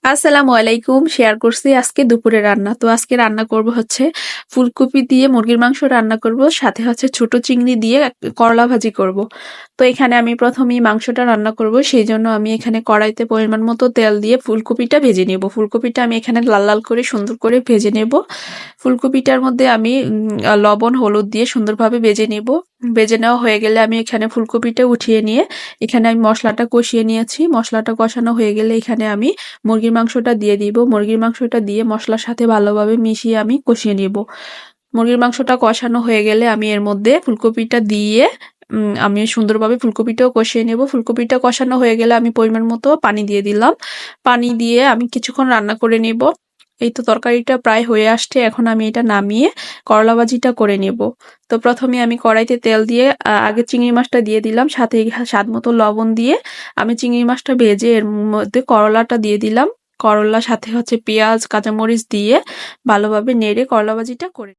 আসসালামু আলাইকুম। শেয়ার করছি আজকে দুপুরে রান্না। তো আজকে রান্না করব হচ্ছে ফুলকপি দিয়ে মুরগির মাংস রান্না করব, সাথে হচ্ছে ছোট চিংড়ি দিয়ে করলা ভাজি করব। তো এখানে আমি প্রথমেই মাংসটা রান্না করব, সেই জন্য আমি এখানে কড়াইতে পরিমাণ মতো তেল দিয়ে ফুলকপিটা ভেজে নেব। ফুলকপিটা আমি এখানে লাল লাল করে সুন্দর করে ভেজে নেব। ফুলকপিটার মধ্যে আমি লবণ হলুদ দিয়ে সুন্দরভাবে ভেজে নেব। ভেজে নেওয়া হয়ে গেলে আমি এখানে ফুলকপিটা উঠিয়ে নিয়ে এখানে আমি মশলাটা কষিয়ে নিয়েছি। মশলাটা কষানো হয়ে গেলে এখানে আমি মুরগির মাংসটা দিয়ে দিব। মুরগির মাংসটা দিয়ে মশলার সাথে ভালোভাবে মিশিয়ে আমি কষিয়ে নিব। মুরগির মাংসটা কষানো হয়ে গেলে আমি এর মধ্যে ফুলকপিটা দিয়ে আমি সুন্দরভাবে ফুলকপিটাও কষিয়ে নেব। ফুলকপিটা কষানো হয়ে গেলে আমি পরিমাণ মতো পানি দিয়ে দিলাম। পানি দিয়ে আমি কিছুক্ষণ রান্না করে নেব। এই তো তরকারিটা প্রায় হয়ে আসছে, এখন আমি এটা নামিয়ে করলা ভাজিটা করে নেব। তো প্রথমে আমি কড়াইতে তেল দিয়ে আগে চিংড়ি মাছটা দিয়ে দিলাম, সাথে স্বাদ মতো লবণ দিয়ে আমি চিংড়ি মাছটা ভেজে এর মধ্যে করলাটা দিয়ে দিলাম। করলার সাথে হচ্ছে পেঁয়াজ কাঁচামরিচ দিয়ে ভালোভাবে নেড়ে করলা ভাজিটা করে